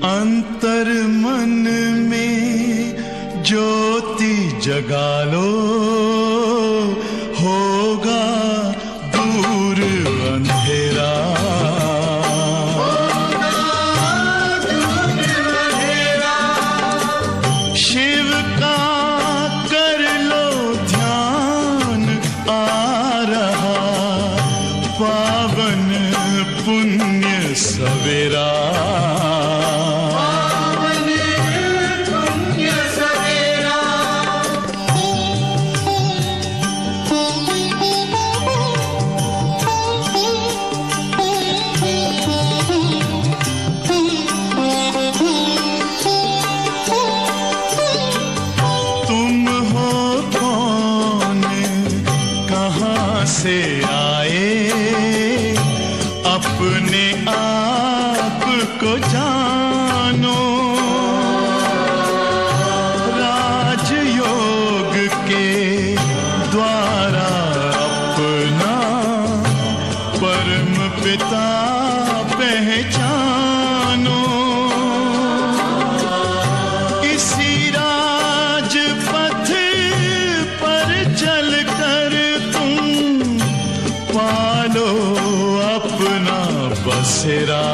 अंतर मन में ज्योति जगा लो, होगा दूर अंधेरा। शिव का कर लो ध्यान, आ रहा पावन पुण्य सवेरा। से आए अपने आप को जानो, राजयोग के द्वारा अपना परम पिता पहचानो। इसी राजपथ पर चलकर पालो अपना बसेरा।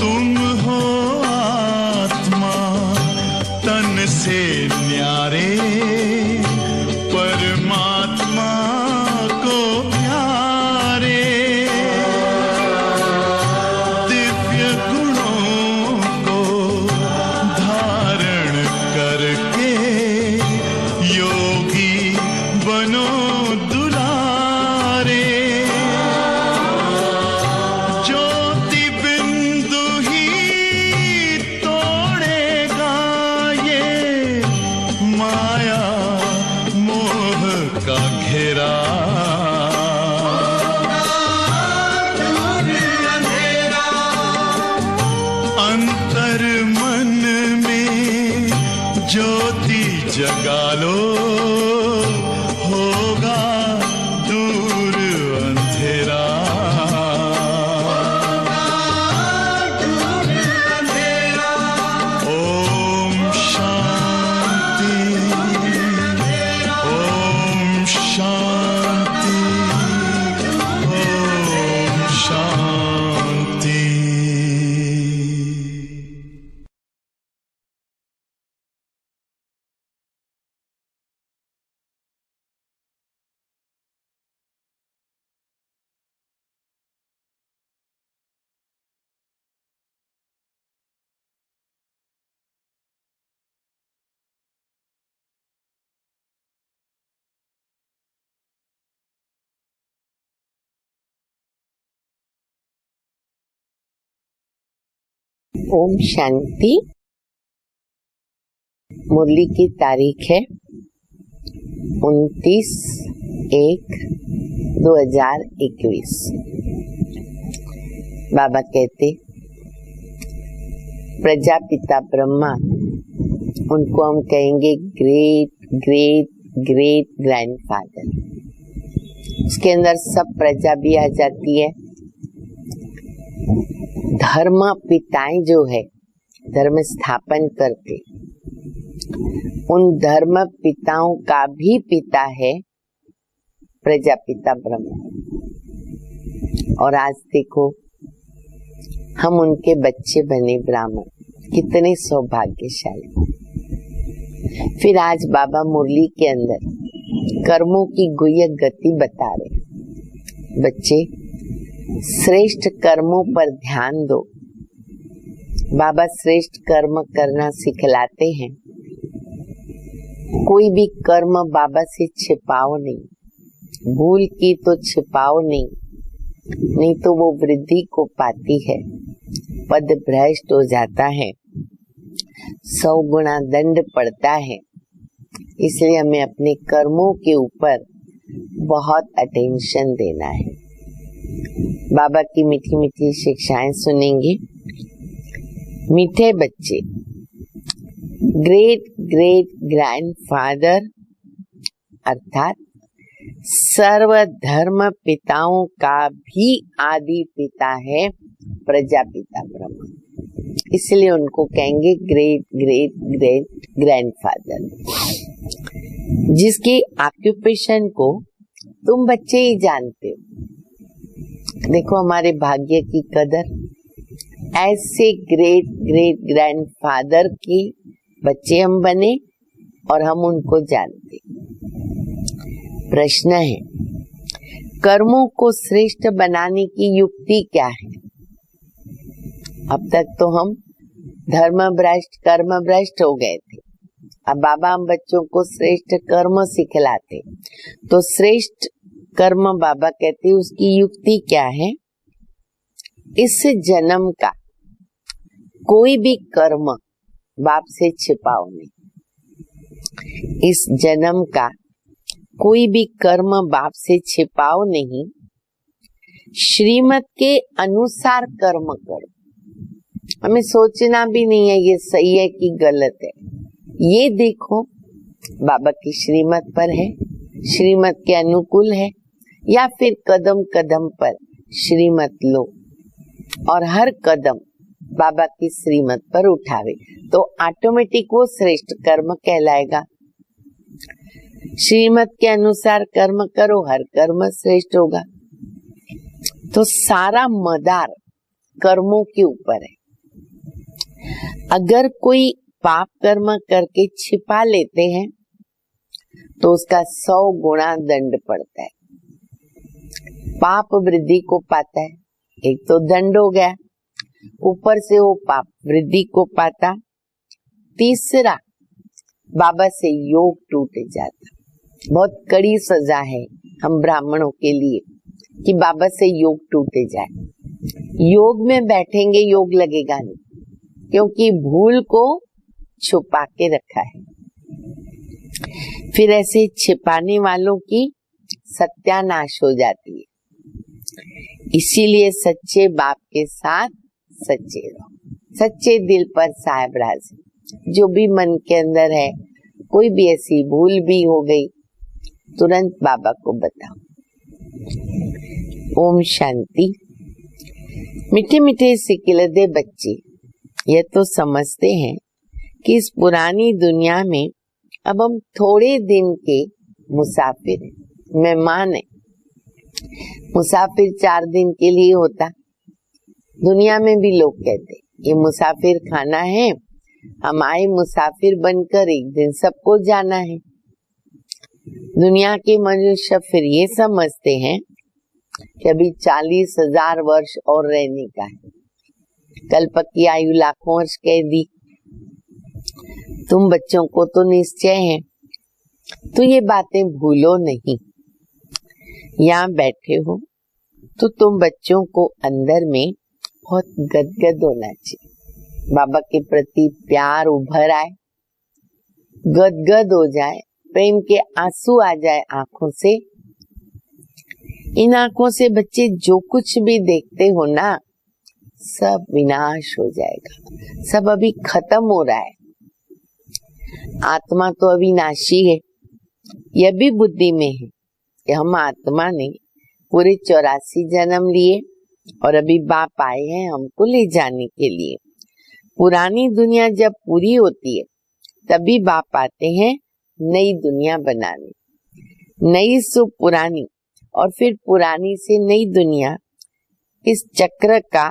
तुम हो आत्मा तन से न्यारे, परमात्मा को प्यारे। दिव्य गुणों को धारण करके योगी बनो दुलारे। ज्योति बिंदु ही तोड़ेगा ये माया का घेरा। अंतर मन में ज्योति जगा लो, होगा दूर अंधेरा। ओम शांति, ओम शांति, ओम शांति। ओम शांति। मुरली की तारीख है 29/1/2021। बाबा कहते प्रजापिता ब्रह्मा, उनको हम कहेंगे ग्रेट ग्रेट ग्रेट ग्रैंडफादर। उसके अंदर सब प्रजा भी आ जाती है। धर्म पिताएं जो है, धर्म स्थापन करके, उन धर्म पिताओं का भी पिता है प्रजापिता ब्रह्मा। और आज देखो हम उनके बच्चे बने ब्राह्मण, कितने सौभाग्यशाली। फिर आज बाबा मुरली के अंदर कर्मों की गुह्य गति बता रहे। बच्चे श्रेष्ठ कर्मों पर ध्यान दो। बाबा श्रेष्ठ कर्म करना सिखलाते हैं। कोई भी कर्म बाबा से छिपाओ नहीं, भूल की तो छिपाओ नहीं, नहीं तो वो वृद्धि को पाती है, पद भ्रष्ट हो जाता है, 100 गुना दंड पड़ता है। इसलिए हमें अपने कर्मों के ऊपर बहुत अटेंशन देना है। बाबा की मीठी मीठी शिक्षाएं सुनेंगे। मीठे बच्चे, ग्रेट ग्रेट ग्रैंडफादर अर्थात सर्व धर्म पिताओं का भी आदि पिता है प्रजापिता ब्रह्मा, इसलिए उनको कहेंगे ग्रेट ग्रेट ग्रेट ग्रैंडफादर। जिसकी ऑक्यूपेशन को तुम बच्चे ही जानते हो। देखो हमारे भाग्य की कदर, ऐसे ग्रेट ग्रेट ग्रैंडफादर के बच्चे हम बने और हम उनको जानते। प्रश्न है, कर्मों को श्रेष्ठ बनाने की युक्ति क्या है? अब तक तो हम धर्म भ्रष्ट कर्म भ्रष्ट हो गए थे। अब बाबा हम बच्चों को श्रेष्ठ कर्म सिखलाते। तो श्रेष्ठ कर्म बाबा कहते उसकी युक्ति क्या है? इस जन्म का कोई भी कर्म बाप से छिपाओ नहीं। इस जन्म का कोई भी कर्म बाप से छिपाओ नहीं, श्रीमत के अनुसार कर्म करो। हमें सोचना भी नहीं है ये सही है कि गलत है। ये देखो बाबा की श्रीमत पर है, श्रीमत के अनुकूल है, या फिर कदम कदम पर श्रीमत लो और हर कदम बाबा की श्रीमत पर उठावे तो ऑटोमेटिक वो श्रेष्ठ कर्म कहलाएगा। श्रीमत के अनुसार कर्म करो, हर कर्म श्रेष्ठ होगा। तो सारा मदार कर्मों के ऊपर है। अगर कोई पाप कर्म करके छिपा लेते हैं तो उसका 100 गुना दंड पड़ता है। पाप वृद्धि को पाता है, एक तो दंड हो गया, ऊपर से वो पाप वृद्धि को पाता। तीसरा, बाबा से योग टूट जाता। बहुत कड़ी सजा है हम ब्राह्मणों के लिए कि बाबा से योग टूटे जाए। योग में बैठेंगे योग लगेगा नहीं, क्योंकि भूल को छुपा के रखा है। फिर ऐसे छिपाने वालों की सत्यानाश हो जाती है। इसीलिए सच्चे बाप के साथ सच्चे रहो, सच्चे दिल पर साहिब राज। जो भी मन के अंदर है, कोई भी ऐसी भूल भी हो गई, तुरंत बाबा को बताओ। ओम शांति। मीठे मीठे सिकिलदे बच्चे ये तो समझते हैं कि इस पुरानी दुनिया में अब हम थोड़े दिन के मुसाफिर हैं, मेहमान हैं। मुसाफिर 4 दिन के लिए होता। दुनिया में भी लोग कहते ये मुसाफिर खाना है, हम आए मुसाफिर बनकर, एक दिन सबको जाना है। दुनिया के मनुष्य फिर ये समझते हैं कि अभी 40,000 वर्ष और रहने का है। कल्प की आयु लाखों वर्ष कह दी। तुम बच्चों को तो निश्चय है, तो ये बातें भूलो नहीं। यहाँ बैठे हो तो तुम बच्चों को अंदर में बहुत गदगद होना चाहिए। बाबा के प्रति प्यार उभर आए, गदगद हो जाए, प्रेम के आंसू आ जाए आंखों से। इन आंखों से बच्चे जो कुछ भी देखते हो ना, सब विनाश हो जाएगा, सब अभी खत्म हो रहा है। आत्मा तो अविनाशी है। यह भी बुद्धि में है कि हम आत्मा ने पूरे 84 जन्म लिए और अभी बाप आए हैं हमको ले जाने के लिए। पुरानी दुनिया जब पूरी होती है तभी बाप आते हैं नई दुनिया बनाने, नई सु पुरानी और फिर पुरानी से नई दुनिया। इस चक्र का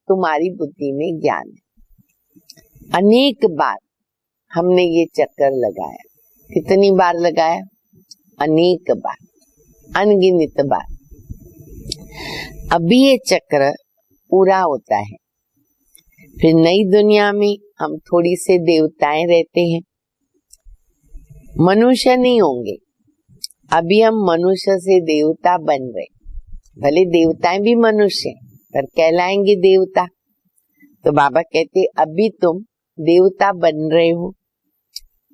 तुम्हारी बुद्धि में ज्ञान है। अनेक बार हमने ये चक्कर लगाया। कितनी बार लगाया? अनेक बार, अनगिनत बार। अभी ये चक्र पूरा होता है, फिर नई दुनिया में हम थोड़ी से देवताएं रहते हैं, मनुष्य नहीं होंगे। अभी हम मनुष्य से देवता बन रहे। भले देवताएं भी मनुष्य हैं, पर कहलाएंगे देवता। तो बाबा कहते अभी तुम देवता बन रहे हो,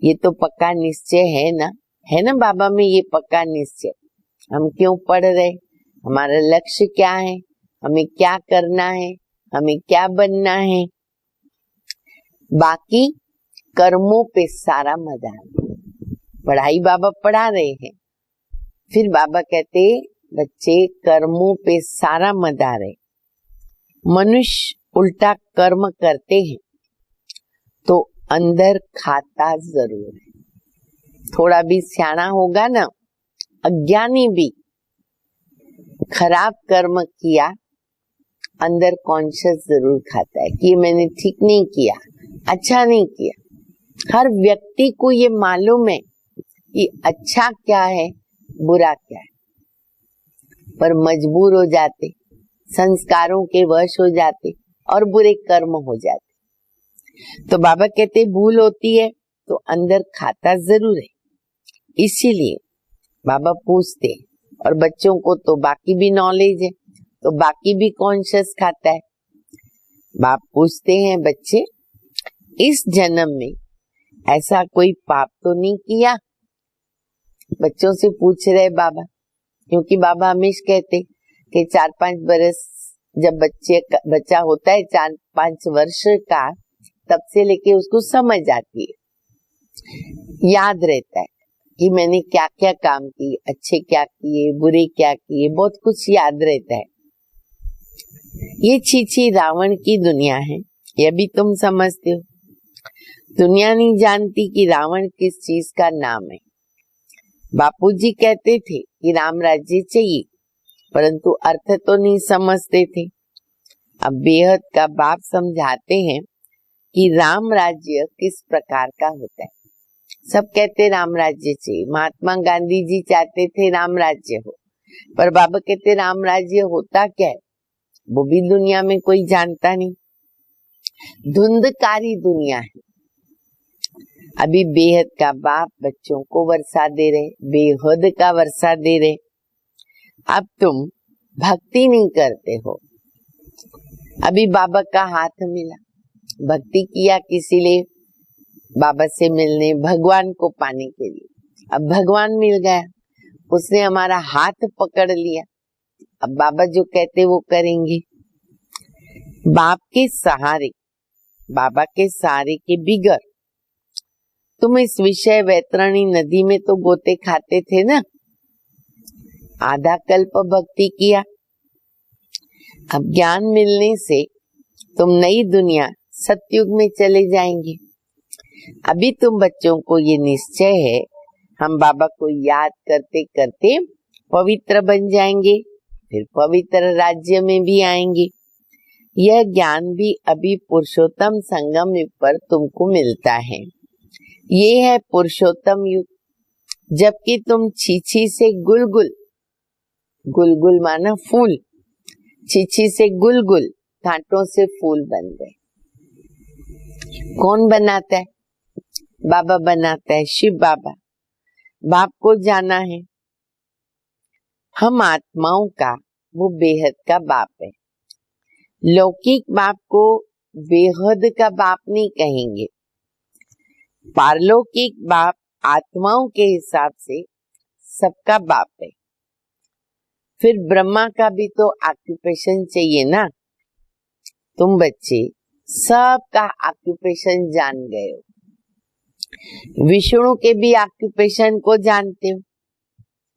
ये तो पक्का निश्चय है ना? है ना बाबा में ये पक्का निश्चय? हम क्यों पढ़ रहे? हमारा लक्ष्य क्या है, हमें क्या करना है, हमें क्या बनना है। बाकी कर्मों पे सारा मदार। पढ़ाई बाबा पढ़ा रहे हैं, फिर बाबा कहते बच्चे कर्मों पे सारा मदार है। मनुष्य उल्टा कर्म करते हैं तो अंदर खाता जरूर है। थोड़ा भी सियाना होगा ना, अज्ञानी भी खराब कर्म किया, अंदर कॉन्शियस जरूर खाता है कि मैंने ठीक नहीं किया, अच्छा नहीं किया। हर व्यक्ति को ये मालूम है कि अच्छा क्या है, बुरा क्या है, पर मजबूर हो जाते, संस्कारों के वश हो जाते और बुरे कर्म हो जाते। तो बाबा कहते भूल होती है तो अंदर खाता जरूर है। इसीलिए बाबा पूछते, और बच्चों को तो बाकी भी नॉलेज है तो बाकी भी कॉन्शियस खाता है। बाप पूछते हैं बच्चे इस जन्म में ऐसा कोई पाप तो नहीं किया? बच्चों से पूछ रहे बाबा, क्योंकि बाबा हमेशा कहते कि 4-5 बरस जब बच्चा होता है 4-5 वर्ष का, तब से लेके उसको समझ आती है, याद रहता है कि मैंने क्या क्या काम किए, अच्छे क्या किए, बुरे क्या किए, बहुत कुछ याद रहता है। ये छीछी रावण की दुनिया है, यह भी तुम समझते हो। दुनिया नहीं जानती कि रावण किस चीज का नाम है। बापूजी कहते थे कि राम राज्य चाहिए, परंतु अर्थ तो नहीं समझते थे। अब बेहद का बाप समझाते हैं कि राम राज्य किस प्रकार का होता है। सब कहते राम राज्य चाहिए, महात्मा गांधी जी चाहते थे राम राज्य हो, पर बाबा कहते राम राज्य होता क्या है वो भी दुनिया में कोई जानता नहीं। धुंधकारी दुनिया है। अभी बेहद का बाप बच्चों को वर्षा दे रहे, बेहद का वर्षा दे रहे। अब तुम भक्ति नहीं करते हो। अभी बाबा का हाथ मिला, भक्ति किया किसी लिए, बाबा से मिलने, भगवान को पाने के लिए। अब भगवान मिल गया, उसने हमारा हाथ पकड़ लिया। अब बाबा जो कहते वो करेंगे। बाप के सहारे, बाबा के सहारे के बिगर तुम इस विषय वैतरणी नदी में तो गोते खाते थे ना। आधा कल्प भक्ति किया, अब ज्ञान मिलने से तुम नई दुनिया सतयुग में चले जाएंगे। अभी तुम बच्चों को ये निश्चय है हम बाबा को याद करते करते पवित्र बन जाएंगे, फिर पवित्र राज्य में भी आएंगे। यह ज्ञान भी अभी पुरुषोत्तम संगम युग पर तुमको मिलता है। ये है पुरुषोत्तम युग, जबकि तुम छीछी से गुलगुल, गुलगुल माना फूल, छीछी से गुलगुल, कांटों से फूल बन गए। कौन बनाता है? बाबा बनाता है, शिव बाबा। बाप को जाना है। हम आत्माओं का वो बेहद का बाप है। लौकिक बाप को बेहद का बाप नहीं कहेंगे। पारलौकिक बाप आत्माओं के हिसाब से सबका बाप है। फिर ब्रह्मा का भी तो ऑक्यूपेशन चाहिए ना। तुम बच्चे सबका ऑक्यूपेशन जान गए हो। विष्णु के भी ऑक्यूपेशन को जानते हो।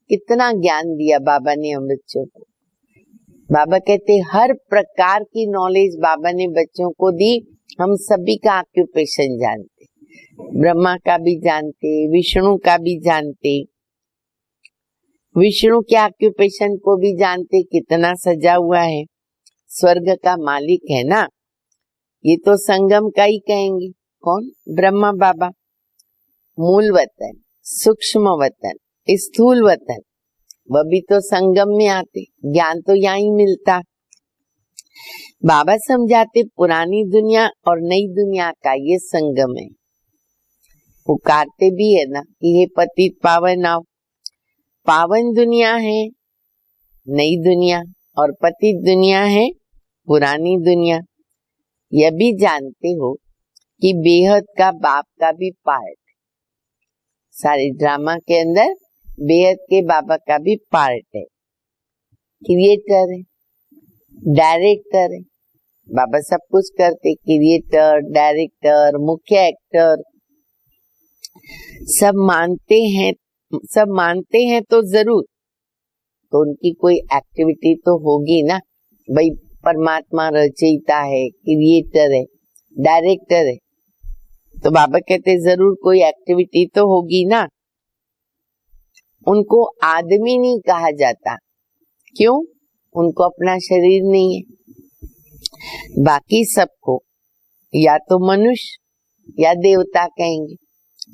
कितना ज्ञान दिया बाबा ने हम बच्चों को। बाबा कहते हर प्रकार की नॉलेज बाबा ने बच्चों को दी। हम सभी का ऑक्यूपेशन जानते, ब्रह्मा का भी जानते, विष्णु का भी जानते, विष्णु के ऑक्यूपेशन को भी जानते। कितना सजा हुआ है, स्वर्ग का मालिक है ना। ये तो संगम का ही कहेंगे। कौन? ब्रह्मा बाबा। मूल वतन, सूक्ष्म वतन, स्थूल वतन, वह भी तो संगम में आते। ज्ञान तो यहाँ ही मिलता। बाबा समझाते पुरानी दुनिया और नई दुनिया का ये संगम है। पुकारते भी है ना कि ये पतित पावन आओ। पावन दुनिया है नई दुनिया और पतित दुनिया है पुरानी दुनिया। यह भी जानते हो कि बेहद का बाप का भी पार्ट, सारे ड्रामा के अंदर बेहद के बाबा का भी पार्ट है। क्रिएटर है, डायरेक्टर है। बाबा सब कुछ करते, क्रिएटर, डायरेक्टर, मुख्य एक्टर, सब मानते हैं तो जरूर, तो उनकी कोई एक्टिविटी तो होगी ना। भाई परमात्मा रचयिता है, क्रिएटर है, डायरेक्टर है, तो बाबा कहते जरूर कोई एक्टिविटी तो होगी ना। उनको आदमी नहीं कहा जाता, क्यों? उनको अपना शरीर नहीं है। बाकी सबको या तो मनुष्य या देवता कहेंगे।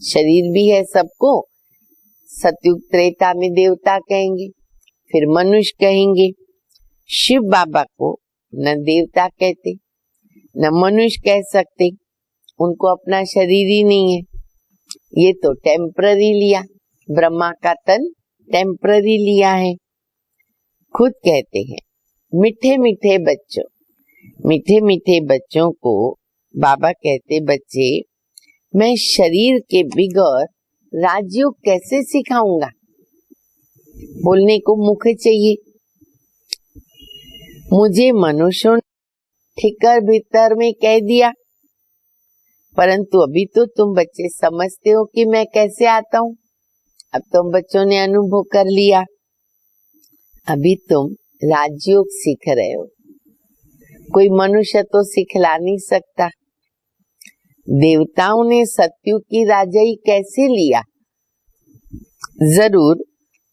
शरीर भी है सबको, सतयुग त्रेता में देवता कहेंगे, फिर मनुष्य कहेंगे। शिव बाबा को न देवता कहते न मनुष्य कह सकते, उनको अपना शरीर ही नहीं है। ये तो टेम्पररी लिया, ब्रह्मा का तन टेम्पररी लिया है। खुद कहते हैं मीठे मीठे बच्चों को बाबा कहते, बच्चे मैं शरीर के बिगैर राजयोग कैसे सिखाऊंगा? बोलने को मुख चाहिए। मुझे मनुष्यों ठिकर भीतर में कह दिया, परंतु अभी तो तुम बच्चे समझते हो कि मैं कैसे आता हूँ। अब तुम बच्चों ने अनुभव कर लिया, अभी तुम राजयोग सीख रहे हो। कोई मनुष्य तो सिखला नहीं सकता। देवताओं ने सतयुग की राजाई कैसे लिया? जरूर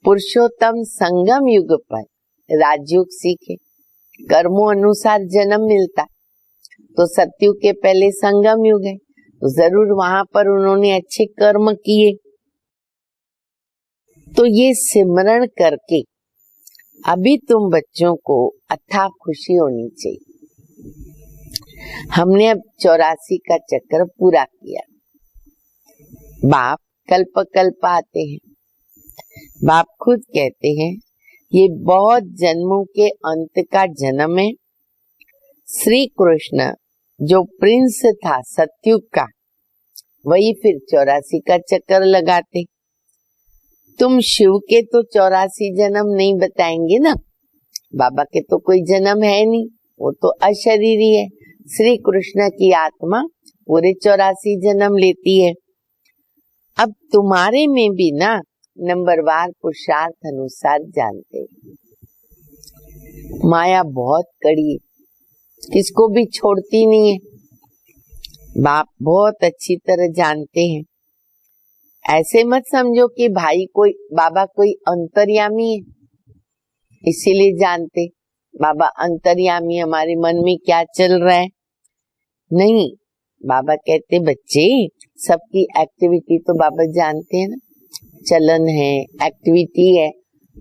पुरुषोत्तम संगम युग पर राजयोग सीखे। कर्मों अनुसार जन्म मिलता, तो सतयुग के पहले संगम युग है, तो जरूर वहां पर उन्होंने अच्छे कर्म किए। तो ये सिमरण करके अभी तुम बच्चों को अथाह खुशी होनी चाहिए। हमने अब 84 का चक्र पूरा किया। बाप कल्प कल्प आते हैं। बाप खुद कहते हैं ये बहुत जन्मों के अंत का जन्म है। श्री कृष्ण जो प्रिंस था सतयुग का, वही फिर 84 का चक्कर लगाते। तुम शिव के तो 84 जन्म नहीं बताएंगे ना, बाबा के तो कोई जन्म है नहीं, वो तो अशरीरी है। श्री कृष्ण की आत्मा पूरे 84 जन्म लेती है। अब तुम्हारे में भी ना नंबरवार पुरुषार्थ अनुसार जानते। माया बहुत कड़ी है, किसको भी छोड़ती नहीं है। बाप बहुत अच्छी तरह जानते हैं। ऐसे मत समझो कि भाई कोई बाबा कोई अंतर्यामी है इसीलिए जानते। बाबा अंतर्यामी, हमारे मन में क्या चल रहा है नहीं। बाबा कहते बच्चे सबकी एक्टिविटी तो बाबा जानते हैं ना, चलन है, एक्टिविटी है,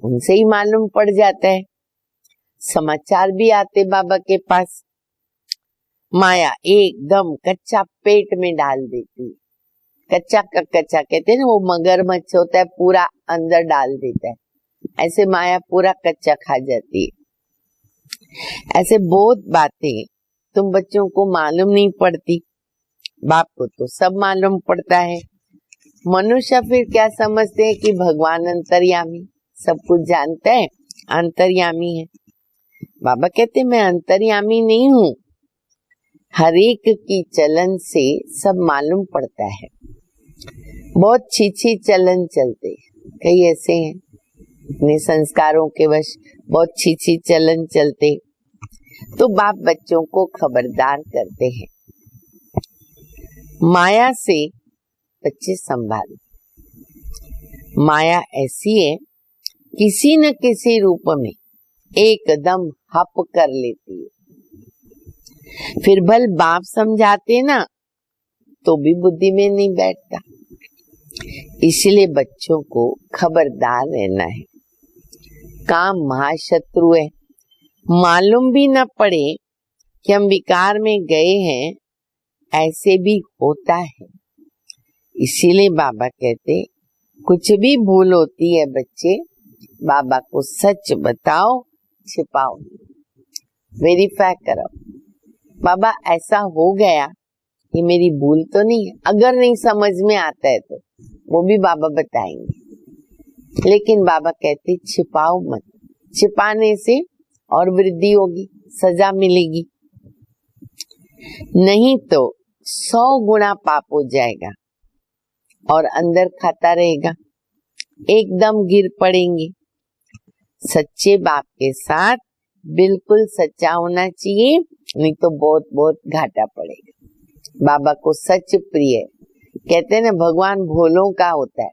उनसे ही मालूम पड़ जाता है। समाचार भी आते बाबा के पास। माया एकदम कच्चा पेट में डाल देती है। कच्चा का कच्चा कहते हैं ना, वो मगरमच्छ होता है, पूरा अंदर डाल देता है। ऐसे माया पूरा कच्चा खा जाती है। ऐसे बहुत बातें तुम बच्चों को मालूम नहीं पड़ती, बाप को तो सब मालूम पड़ता है। मनुष्य फिर क्या समझते हैं कि भगवान अंतर्यामी सब कुछ जानता है, अंतर्यामी है। बाबा कहते मैं अंतर्यामी नहीं हूँ, हर एक की चलन से सब मालूम पड़ता है। बहुत छीछी चलन चलते, कई ऐसे हैं अपने संस्कारों के वश बहुत छीछी चलन चलते, तो बाप बच्चों को खबरदार करते हैं, माया से बच्चे संभालो। माया ऐसी है, किसी न किसी रूप में एकदम हप कर लेती है। फिर भल बाप समझाते ना तो भी बुद्धि में नहीं बैठता। इसलिए बच्चों को खबरदार रहना है। काम महाशत्रु है, मालूम भी न पड़े कि हम विकार में गए हैं, ऐसे भी होता है। इसीलिए बाबा कहते कुछ भी भूल होती है बच्चे, बाबा को सच बताओ, छिपाओ, वेरीफाई करो। बाबा ऐसा हो गया, ये मेरी भूल तो नहीं है। अगर नहीं समझ में आता है तो वो भी बाबा बताएंगे, लेकिन बाबा कहते छिपाओ मत, छिपाने से और वृद्धि होगी, सजा मिलेगी, नहीं तो 100 गुना पाप हो जाएगा और अंदर खाता रहेगा, एकदम गिर पड़ेंगे। सच्चे बाप के साथ बिल्कुल सच्चा होना चाहिए, नहीं तो बहुत बहुत घाटा पड़ेगा। बाबा को सच प्रिय है। कहते हैं ना, भगवान भोलों का होता है।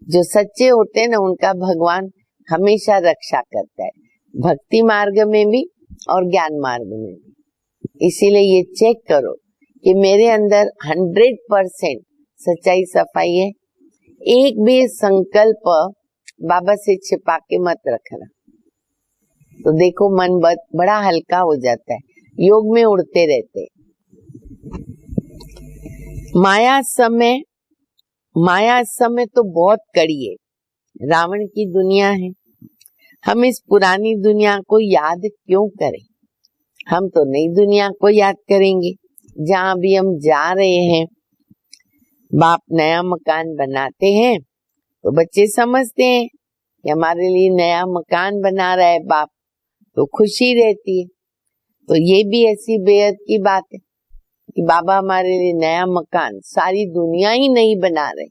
जो सच्चे होते हैं ना, उनका भगवान हमेशा रक्षा करता है, भक्ति मार्ग में भी और ज्ञान मार्ग में भी। इसीलिए ये चेक करो कि मेरे अंदर 100% सच्चाई सफाई है। एक भी संकल्प बाबा से छिपा के मत रखना, तो देखो मन बड़ा हल्का हो जाता है, योग में उड़ते रहते। माया समय तो बहुत कड़ी है, रावण की दुनिया है। हम इस पुरानी दुनिया को याद क्यों करें? हम तो नई दुनिया को याद करेंगे, जहाँ भी हम जा रहे हैं। बाप नया मकान बनाते हैं तो बच्चे समझते हैं कि हमारे लिए नया मकान बना रहा है बाप, तो खुशी रहती है। तो ये भी ऐसी बेहद की बात है कि बाबा हमारे लिए नया मकान, सारी दुनिया ही नहीं बना रहे।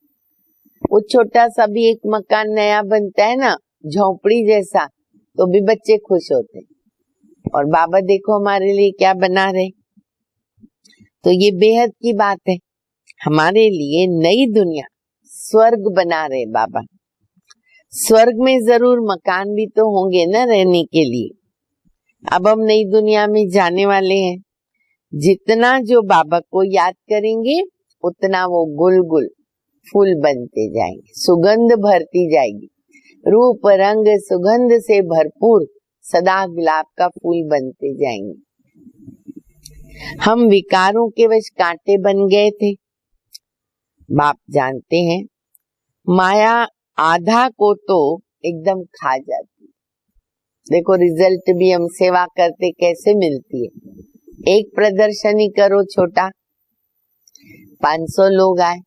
वो छोटा सा भी एक मकान नया बनता है ना, झोपड़ी जैसा, तो भी बच्चे खुश होते हैं। और बाबा देखो हमारे लिए क्या बना रहे। तो ये बेहद की बात है, हमारे लिए नई दुनिया, स्वर्ग बना रहे बाबा। स्वर्ग में जरूर मकान भी तो होंगे ना रहने के लिए। अब हम नई दुनिया में जाने वाले हैं। जितना जो बाबा को याद करेंगे, उतना वो गुल फूल बनते जाएंगे, सुगंध भरती जाएगी। रूप रंग सुगंध से भरपूर सदा गुलाब का फूल बनते जाएंगे। हम विकारों के वश कांटे बन गए थे। बाप जानते हैं, माया आधा को तो एकदम खा जाती। देखो रिजल्ट भी हम सेवा करते कैसे मिलती है। एक प्रदर्शनी करो छोटा, 500 लोग आए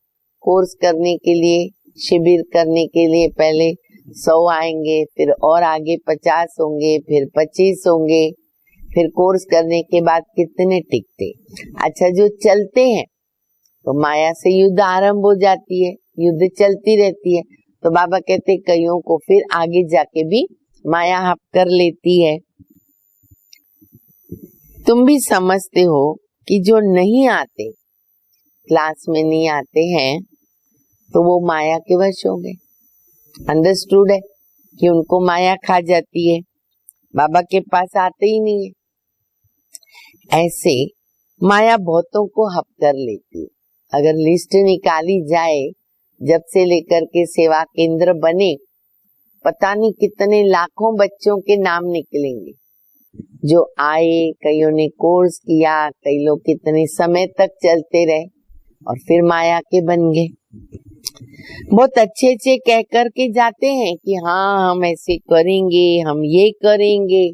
कोर्स करने के लिए, शिविर करने के लिए। पहले 100 आएंगे, फिर और आगे 50 होंगे, फिर 25 होंगे, फिर कोर्स करने के बाद कितने टिकते। अच्छा, जो चलते हैं तो माया से युद्ध आरंभ हो जाती है, युद्ध चलती रहती है। तो बाबा कहते कईयों को फिर आगे जाके भी माया हप कर लेती है। तुम भी समझते हो कि जो नहीं आते, क्लास में नहीं आते हैं, तो वो माया के वश हो गए। अंडरस्टूड है कि उनको माया खा जाती है, बाबा के पास आते ही नहीं है। ऐसे माया बहुतों को हप कर लेती है। अगर लिस्ट निकाली जाए, जब से लेकर के सेवा केंद्र बने, पता नहीं कितने लाखों बच्चों के नाम निकलेंगे जो आए, कईयों ने कोर्स किया, कई लोग कितने समय तक चलते रहे और फिर माया के बन गए। बहुत अच्छे अच्छे कह कर के जाते हैं कि हाँ हम ऐसे करेंगे, हम ये करेंगे।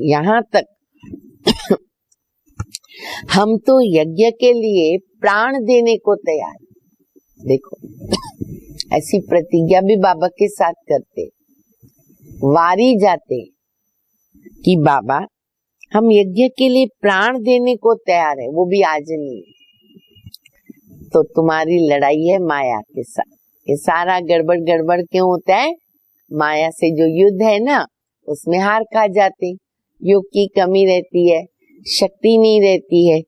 यहाँ तक हम तो यज्ञ के लिए प्राण देने को तैयार। देखो ऐसी प्रतिज्ञा भी बाबा के साथ करते, वारी जाते कि बाबा हम यज्ञ के लिए प्राण देने को तैयार है, वो भी आज नहीं। तो तुम्हारी लड़ाई है माया के साथ। ये सारा गड़बड़ क्यों होता है? माया से जो युद्ध है ना, उसमें हार खा जाते। योग की कमी रहती है, शक्ति नहीं रहती है।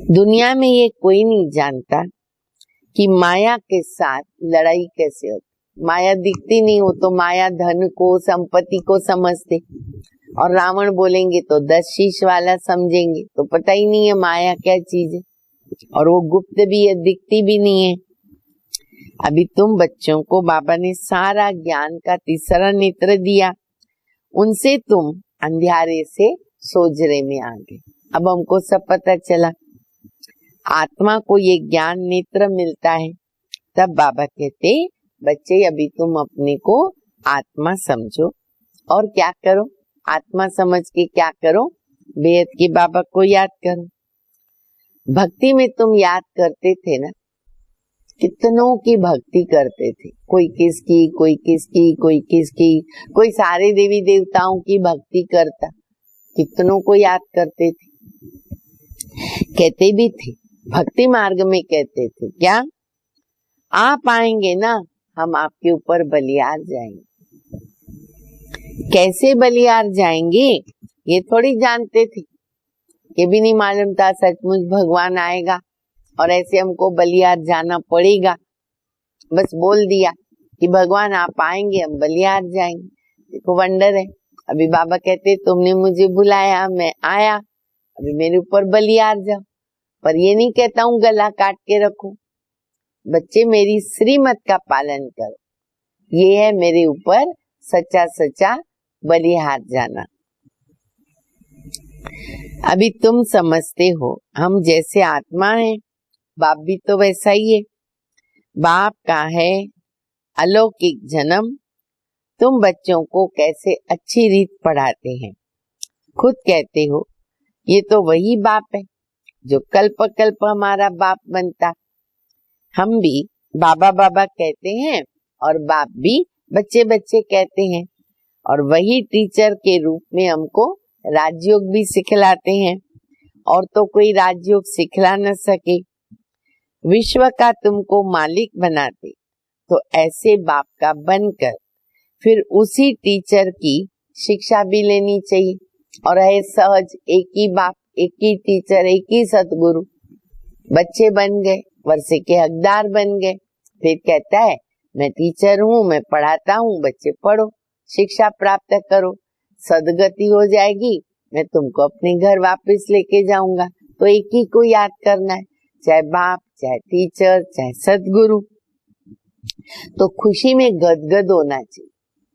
दुनिया में ये कोई नहीं जानता कि माया के साथ लड़ाई कैसे होती। माया दिखती नहीं हो तो माया धन को, संपत्ति को समझते, और रावण बोलेंगे तो 10 शीश वाला समझेंगे। तो पता ही नहीं है माया क्या चीज है, और वो गुप्त भी है, दिखती भी नहीं है। अभी तुम बच्चों को बाबा ने सारा ज्ञान का तीसरा नेत्र दिया, उनसे तुम अंधियारे से सोजरे में आ गए। अब हमको सब पता चला, आत्मा को ये ज्ञान नेत्र मिलता है। तब बाबा कहते, बच्चे अभी तुम अपने को आत्मा समझो और क्या करो, आत्मा समझ के क्या करो, बेहद के बाबा को याद करो। भक्ति में तुम याद करते थे ना कितनों की भक्ति करते थे, कोई किसकी कोई किसकी कोई किसकी, कोई सारे देवी देवताओं की भक्ति करता, कितनों को याद करते थे। कहते भी थे भक्ति मार्ग में, कहते थे क्या, आप आएंगे ना हम आपके ऊपर बलिहार जाएंगे। कैसे बलिहार जाएंगे ये थोड़ी जानते थे, ये भी नहीं मालूम था सचमुच भगवान आएगा और ऐसे हमको बलिहार जाना पड़ेगा। बस बोल दिया कि भगवान आप आएंगे हम बलिहार जाएंगे। देखो वंडर है, अभी बाबा कहते तुमने मुझे बुलाया मैं आया, अभी मेरे ऊपर बलिहार जाओ। पर ये नहीं कहता हूँ गला काट के रखो, बच्चे मेरी श्रीमत का पालन करो, ये है मेरे ऊपर सच्चा सच्चा बलिहार जाना। अभी तुम समझते हो हम जैसे आत्मा है, बाप भी तो वैसा ही है। बाप का है अलौकिक जन्म, तुम बच्चों को कैसे अच्छी रीत पढ़ाते हैं। खुद कहते हो ये तो वही बाप है जो कल्प कल्प हमारा बाप बनता। हम भी बाबा बाबा कहते हैं और बाप भी बच्चे बच्चे कहते हैं, और वही टीचर के रूप में हमको राजयोग भी सिखलाते हैं, और तो कोई राजयोग सिखला न सके। विश्व का तुमको मालिक बनाते तो ऐसे बाप का बनकर फिर उसी टीचर की शिक्षा भी लेनी चाहिए। और है सहज एक ही बाप, एक ही टीचर, एक ही सतगुरु। बच्चे बन गए, वर्षे के हकदार बन गए, फिर कहता है मैं टीचर हूँ, मैं पढ़ाता हूँ, बच्चे पढ़ो, शिक्षा प्राप्त करो, सदगति हो जाएगी, मैं तुमको अपने घर वापस लेके जाऊंगा। तो एक ही को याद करना है, चाहे बाप, चाहे टीचर, चाहे सदगुरु। तो खुशी में गदगद होना चाहिए,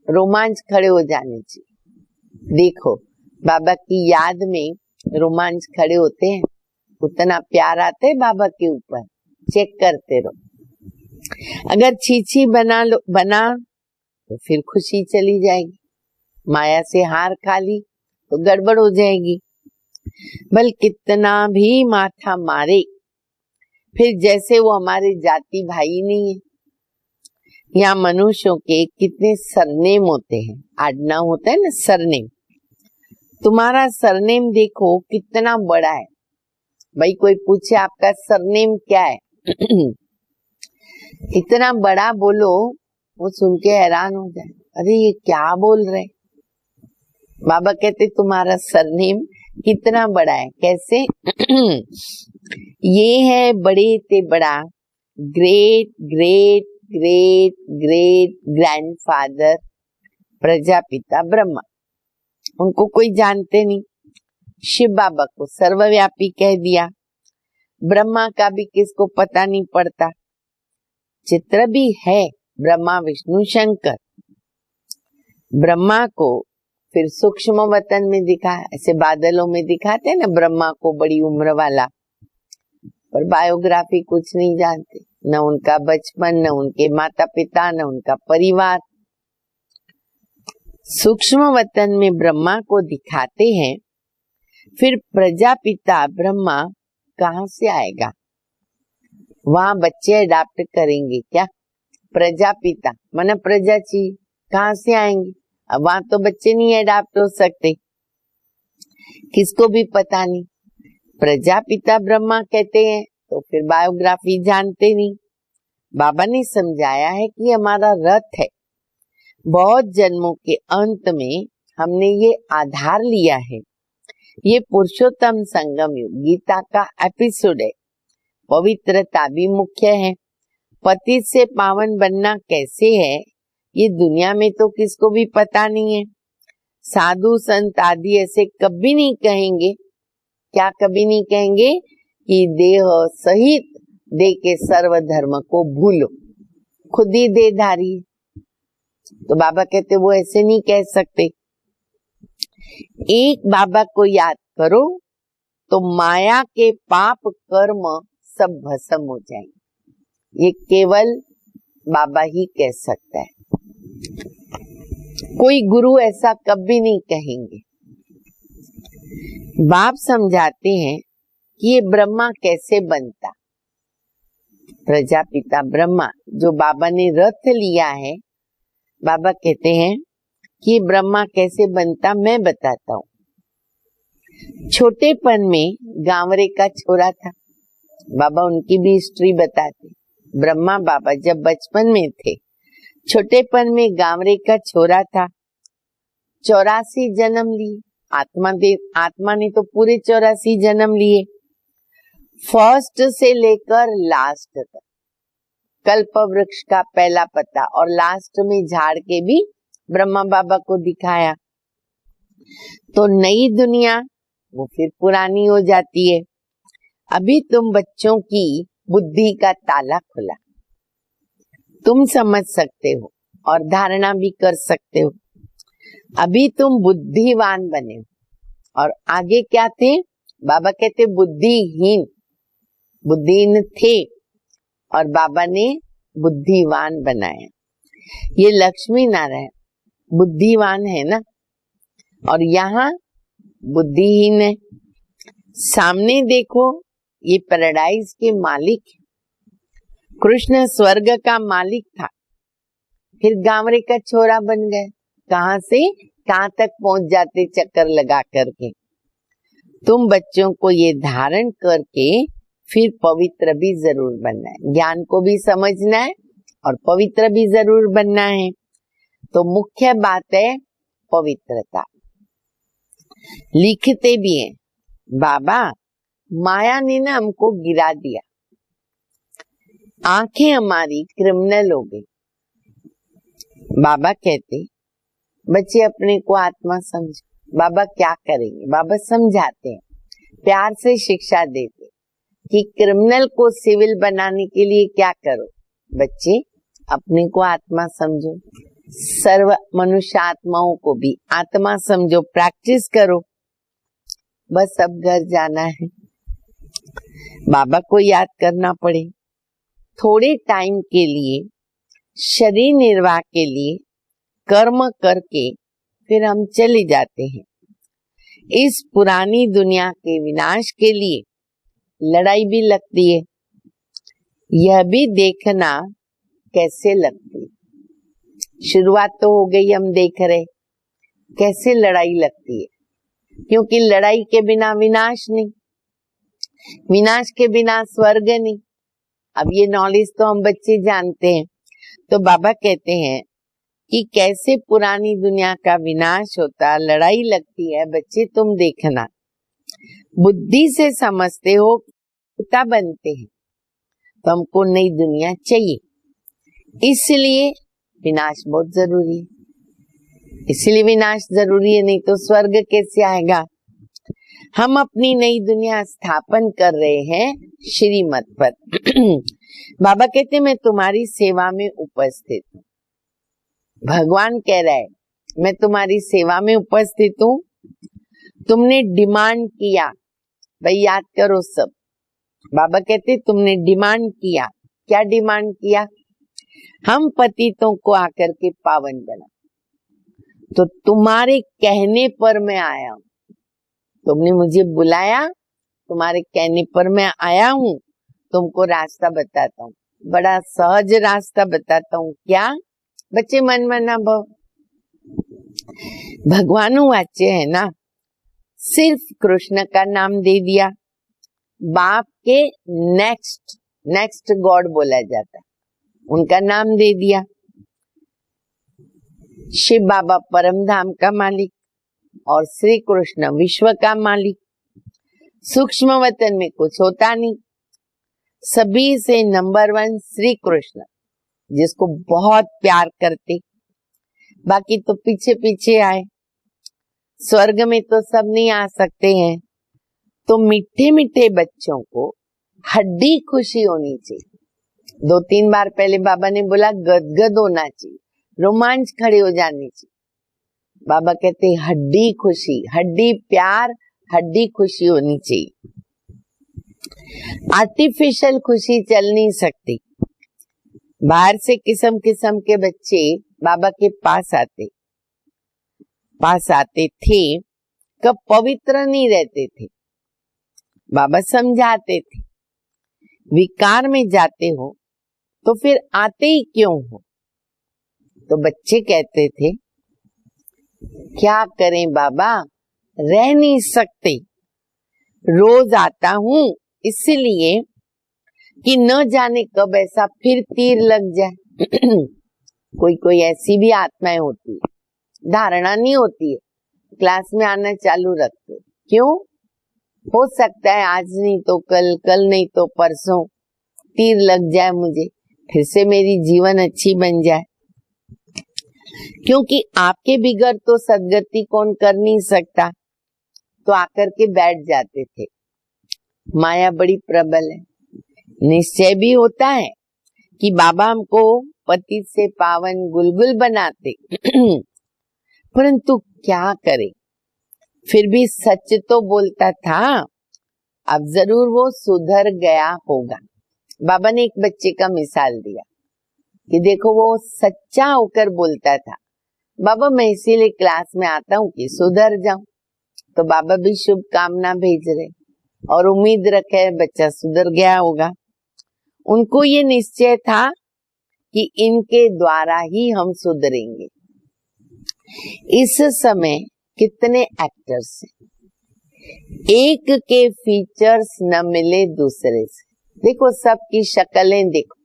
रोमांच खड़े हो जाने चाहिए। देखो बाबा की याद में रोमांच खड़े होते हैं, उतना प्यार आता है बाबा के ऊपर। चेक करते रहो, अगर छीछी बना तो फिर खुशी चली जाएगी, माया से हार खा ली तो गड़बड़ हो जाएगी। बल कितना भी माथा मारे फिर जैसे वो हमारे जाति भाई नहीं है। यहाँ मनुष्यों के कितने सरनेम होते हैं, आडनाम होता है ना सरनेम। तुम्हारा सरनेम देखो कितना बड़ा है। भाई कोई पूछे आपका सरनेम क्या है इतना बड़ा बोलो, वो सुन के हैरान हो जाए, अरे ये क्या बोल रहे। बाबा कहते तुम्हारा सरनेम कितना बड़ा है। कैसे ये है बड़े ते बड़ा, great great great great grandfather Prajapita Brahma. उनको कोई जानते नहीं, शिव बाबा को सर्वव्यापी कह दिया, ब्रह्मा का भी किसको पता नहीं पड़ता। चित्र भी है ब्रह्मा विष्णु शंकर। ब्रह्मा को फिर सूक्ष्म वतन में दिखा, ऐसे बादलों में दिखाते हैं ना ब्रह्मा को, बड़ी उम्र वाला, पर बायोग्राफी कुछ नहीं जानते, न उनका बचपन, न उनके माता पिता, न उनका परिवार। सूक्ष्म वतन में ब्रह्मा को दिखाते हैं, फिर प्रजापिता ब्रह्मा कहाँ से आएगा? वहां बच्चे अडॉप्ट करेंगे क्या? प्रजापिता माना प्रजा चाहिए, कहाँ से आएंगे? अब वहां तो बच्चे नहीं अडॉप्ट हो सकते, किसको भी पता नहीं। प्रजापिता ब्रह्मा कहते हैं तो फिर बायोग्राफी जानते नहीं। बाबा ने समझाया है कि हमारा रथ है, बहुत जन्मों के अंत में हमने ये आधार लिया है। ये पुरुषोत्तम संगम युग गीता का एपिसोड है। पवित्रता भी मुख्य है। पति से पावन बनना कैसे है ये दुनिया में तो किसको भी पता नहीं है। साधु संत आदि ऐसे कभी नहीं कहेंगे, क्या कभी नहीं कहेंगे कि देह सहित देह के सर्व धर्म को भूलो, खुद ही देहधारी। तो बाबा कहते वो ऐसे नहीं कह सकते। एक बाबा को याद करो तो माया के पाप कर्म सब भस्म हो जाएंगे। ये केवल बाबा ही कह सकता है, कोई गुरु ऐसा कभी नहीं कहेंगे। बाप समझाते हैं कि ये ब्रह्मा कैसे बनता। प्रजापिता ब्रह्मा जो बाबा ने रथ लिया है, बाबा कहते हैं कि ब्रह्मा कैसे बनता मैं बताता हूँ। छोटेपन में गांवरे का छोरा था, बाबा उनकी भी हिस्ट्री बताते। ब्रह्मा बाबा जब बचपन में थे, छोटेपन में गांवरे का छोरा था। 84 जन्म लिए, आत्मा ने तो पूरे 84 जन्म लिए, फर्स्ट से लेकर लास्ट तक। कल्प वृक्ष का पहला पत्ता और लास्ट में झाड़ के भी ब्रह्मा बाबा को दिखाया। तो नई दुनिया वो फिर पुरानी हो जाती है। अभी तुम बच्चों की बुद्धि का ताला खुला, तुम समझ सकते हो और धारणा भी कर सकते हो। अभी तुम बुद्धिवान बने हो। और आगे क्या थे? बाबा कहते बुद्धिहीन थे और बाबा ने बुद्धिवान बनाया। ये लक्ष्मी नारायण बुद्धिवान है ना, और यहाँ बुद्धिहीन है। सामने देखो, ये पैराडाइज के मालिक, कृष्ण स्वर्ग का मालिक था, फिर गांवरे का छोरा बन गए। कहाँ से कहाँ तक पहुंच जाते चक्कर लगा करके। तुम बच्चों को ये धारण करके फिर पवित्र भी जरूर बनना है, ज्ञान को भी समझना है और पवित्र भी जरूर बनना है। तो मुख्य बात है पवित्रता। लिखते भी हैं बाबा, माया ने ना हमको गिरा दिया, आंखें हमारी क्रिमिनल हो गई। बाबा कहते बच्चे अपने को आत्मा समझो। बाबा क्या करेंगे? बाबा समझाते हैं, प्यार से शिक्षा देते कि क्रिमिनल को सिविल बनाने के लिए क्या करो। बच्चे अपने को आत्मा समझो, सर्व मनुष्य आत्माओं को भी आत्मा समझो, प्रैक्टिस करो। बस अब घर जाना है, बाबा को याद करना पड़े। थोड़े टाइम के लिए शरीर निर्वाह के लिए कर्म करके फिर हम चले जाते हैं। इस पुरानी दुनिया के विनाश के लिए लड़ाई भी लगती है। यह भी देखना कैसे लगती है। शुरुआत तो हो गई, हम देख रहे कैसे लड़ाई लगती है, क्योंकि लड़ाई के बिना विनाश नहीं, विनाश के बिना स्वर्ग नहीं। अब ये नॉलेज तो हम बच्चे जानते हैं। तो बाबा कहते हैं कि कैसे पुरानी दुनिया का विनाश होता, लड़ाई लगती है। बच्चे तुम देखना, बुद्धि से समझते हो, पिता बनते हैं, तो हमको नई दुनिया चाहिए, इसलिए विनाश बहुत जरूरी है। इसलिए विनाश जरूरी है, नहीं तो स्वर्ग कैसे आएगा। हम अपनी नई दुनिया स्थापन कर रहे हैं श्रीमत पर। बाबा कहते मैं तुम्हारी सेवा में उपस्थित हूँ। भगवान कह रहा है मैं तुम्हारी सेवा में उपस्थित हूँ। तुमने डिमांड किया, भाई याद करो सब। बाबा कहते तुमने डिमांड किया, क्या डिमांड किया? हम पतितों को आकर के पावन बना। तो तुम्हारे कहने पर मैं आया हूँ, तुमने मुझे बुलाया, तुम्हारे कहने पर मैं आया हूँ। तुमको रास्ता बताता हूँ, बड़ा सहज रास्ता बताता हूँ। क्या? बच्चे मन मना भव, भगवानु वाच्य है ना, सिर्फ कृष्ण का नाम दे दिया। बाप के नेक्स्ट गॉड बोला जाता, उनका नाम दे दिया। शिव बाबा परम धाम का मालिक और श्री कृष्ण विश्व का मालिक। सूक्ष्म वतन में कुछ होता नहीं, सभी से नंबर 1 श्री कृष्ण, जिसको बहुत प्यार करते, बाकी तो पीछे पीछे आए। स्वर्ग में तो सब नहीं आ सकते हैं। तो मीठे मीठे बच्चों को हड्डी खुशी होनी चाहिए। 2-3 बार पहले बाबा ने बोला गदगद होना चाहिए, रोमांच खड़े हो जाने चाहिए। बाबा कहते हड्डी खुशी, हड्डी प्यार, हड्डी खुशी होनी चाहिए। आर्टिफिशियल खुशी चल नहीं सकती। बाहर से किस्म किस्म के बच्चे बाबा के पास आते थे, कब पवित्र नहीं रहते थे। बाबा समझाते थे विकार में जाते हो तो फिर आते ही क्यों हो? तो बच्चे कहते थे, क्या करें बाबा, रह नहीं सकते, रोज आता हूँ इसलिए कि न जाने कब ऐसा फिर तीर लग जाए। कोई कोई ऐसी भी आत्माएं होती है, धारणा नहीं होती है, क्लास में आना चालू रखते। क्यों? हो सकता है आज नहीं तो कल, कल नहीं तो परसों तीर लग जाए मुझे, फिर से मेरी जीवन अच्छी बन जाए। क्योंकि आपके बिगड़ तो सदगति कौन कर नहीं सकता, तो आकर के बैठ जाते थे। माया बड़ी प्रबल है। निश्चय भी होता है कि बाबा हमको पतित से पावन गुलगुल बनाते, परंतु क्या करें, फिर भी सच तो बोलता था। अब जरूर वो सुधर गया होगा। बाबा ने एक बच्चे का मिसाल दिया कि देखो वो सच्चा होकर बोलता था, बाबा मैं इसीलिए क्लास में आता हूँ कि सुधर जाऊं। तो बाबा भी शुभकामना भेज रहे और उम्मीद रखे बच्चा सुधर गया होगा। उनको ये निश्चय था कि इनके द्वारा ही हम सुधरेंगे। इस समय कितने एक्टर्स हैं, एक के फीचर्स न मिले दूसरे से। देखो सबकी शक्लें देखो,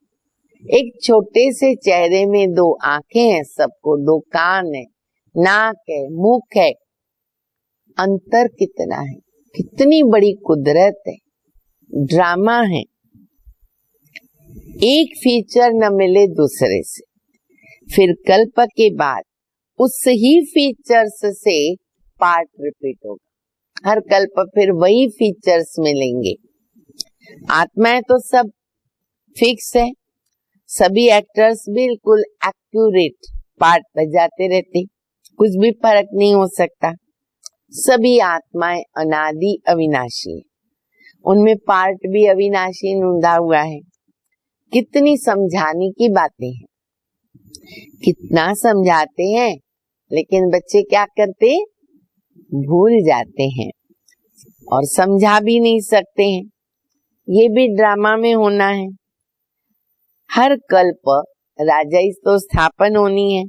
एक छोटे से चेहरे में दो आंखें हैं, सबको दो कान है, नाक है, मुख है, अंतर कितना है, कितनी बड़ी कुदरत है, ड्रामा है। एक फीचर न मिले दूसरे से, फिर कल्प के बाद उस ही फीचर्स से पार्ट रिपीट होगा। हर कल्प फिर वही फीचर्स मिलेंगे। आत्माएं तो सब फिक्स है, सभी एक्टर्स बिल्कुल एक्यूरेट पार्ट बजाते रहते, कुछ भी फर्क नहीं हो सकता। सभी आत्माएं अनादि अविनाशी है, उनमें पार्ट भी अविनाशी ढूंढा हुआ है। कितनी समझाने की बातें हैं, कितना समझाते हैं, लेकिन बच्चे क्या करते, भूल जाते हैं और समझा भी नहीं सकते हैं। ये भी ड्रामा में होना है। हर कल्प राजाई तो स्थापन होनी है।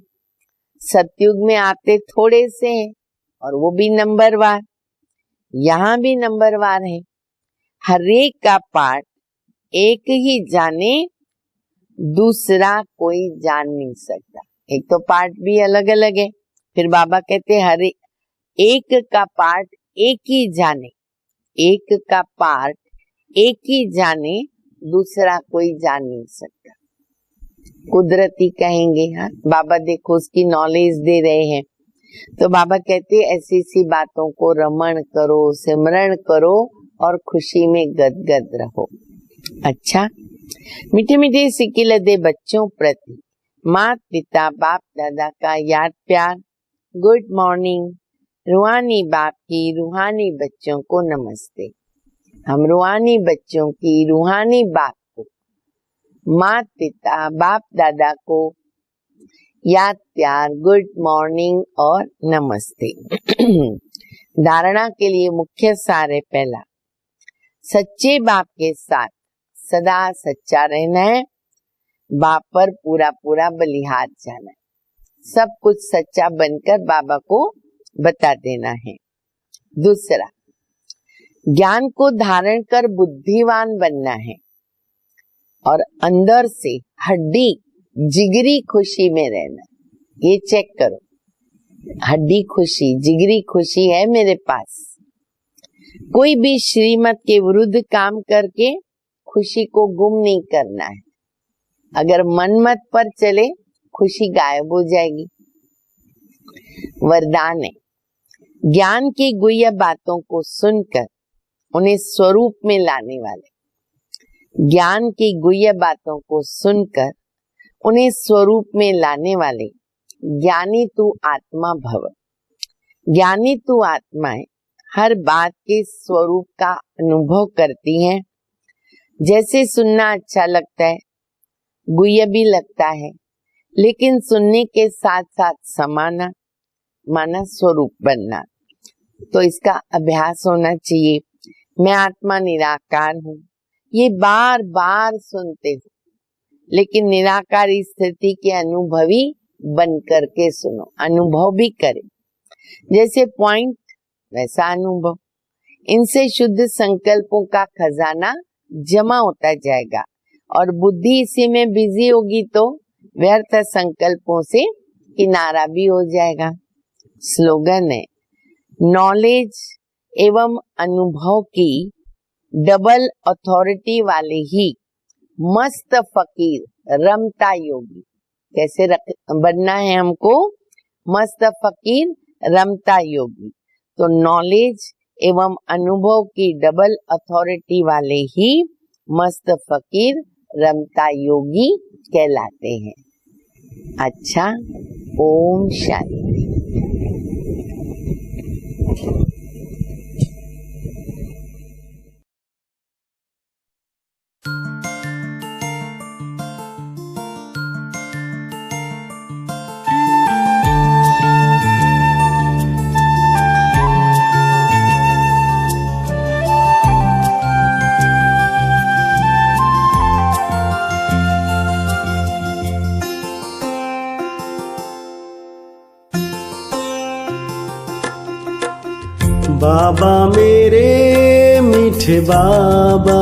सतयुग में आते थोड़े से हैं और वो भी नंबरवार, यहाँ भी नंबरवार है। हर एक का पार्ट एक ही जाने, दूसरा कोई जान नहीं सकता। एक तो पार्ट भी अलग अलग है। फिर बाबा कहते हर एक का पार्ट एक ही जाने, एक का पार्ट एक ही जाने, दूसरा कोई जान नहीं सकता। कुदरती कहेंगे, हाँ बाबा देखो उसकी नॉलेज दे रहे हैं। तो बाबा कहते ऐसी ऐसी बातों को रमण करो, सिमरण करो और खुशी में गदगद रहो। अच्छा, मीठे मीठे सिकिल दे बच्चों प्रति माता पिता बाप दादा का याद प्यार। Good morning. रूहानी बाप की रूहानी बच्चों को नमस्ते। हम रूहानी बच्चों की रूहानी बाप को, माता पिता बाप दादा को याद प्यार, गुड मॉर्निंग और नमस्ते। धारणा के लिए मुख्य सार है, पहला सच्चे बाप के साथ सदा सच्चा रहना है, बाप पर पूरा पूरा बलिहार जाना है, सब कुछ सच्चा बनकर बाबा को बता देना है। दूसरा, ज्ञान को धारण कर बुद्धिवान बनना है और अंदर से हड्डी जिगरी खुशी में रहना। ये चेक करो, हड्डी खुशी, जिगरी खुशी है मेरे पास। कोई भी श्रीमत के विरुद्ध काम करके खुशी को गुम नहीं करना है। अगर मनमत पर चले खुशी गायब हो जाएगी। वरदान है, ज्ञान की गुह्य बातों को सुनकर उन्हें स्वरूप में लाने वाले, ज्ञान की गुह्य बातों को सुनकर उन्हें स्वरूप में लाने वाले ज्ञानी तू आत्मा भव। ज्ञानी तू आत्माएं हर बात के स्वरूप का अनुभव करती हैं। जैसे सुनना अच्छा लगता है, गुह्य भी लगता है, लेकिन सुनने के साथ साथ समाना, माना स्वरूप बनना। तो इसका अभ्यास होना चाहिए। मैं आत्मा निराकार हूँ, ये बार बार सुनते हो, लेकिन निराकारी स्थिति के अनुभवी बन करके सुनो, अनुभव भी करे। जैसे पॉइंट वैसा अनुभव। इनसे शुद्ध संकल्पों का खजाना जमा होता जाएगा और बुद्धि इसी में बिजी होगी तो व्यर्थ संकल्पों से किनारा भी हो जाएगा। स्लोगन है, नॉलेज एवं अनुभव की डबल अथॉरिटी वाले ही मस्त फकीर रमता योगी। कैसे बनना है हमको? मस्त फकीर रमता योगी। तो नॉलेज एवं अनुभव की डबल अथॉरिटी वाले ही मस्त फकीर रमता योगी कहलाते हैं। अच्छा, ओम शांति। बाबा मेरे मीठे बाबा,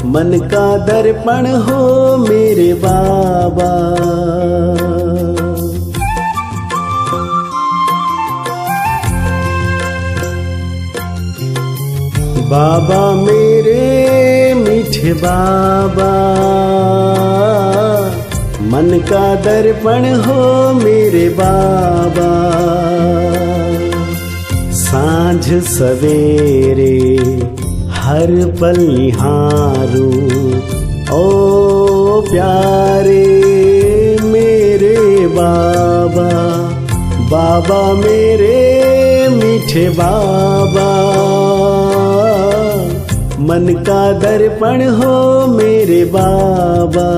मन का दर्पण हो मेरे बाबा। बाबा मेरे मीठे बाबा, मन का दर्पण हो मेरे बाबा। सांझ सवेरे हर पल निहारूं ओ प्यारे मेरे बाबा। बाबा मेरे मीठे बाबा, मन का दर्पण हो मेरे बाबा।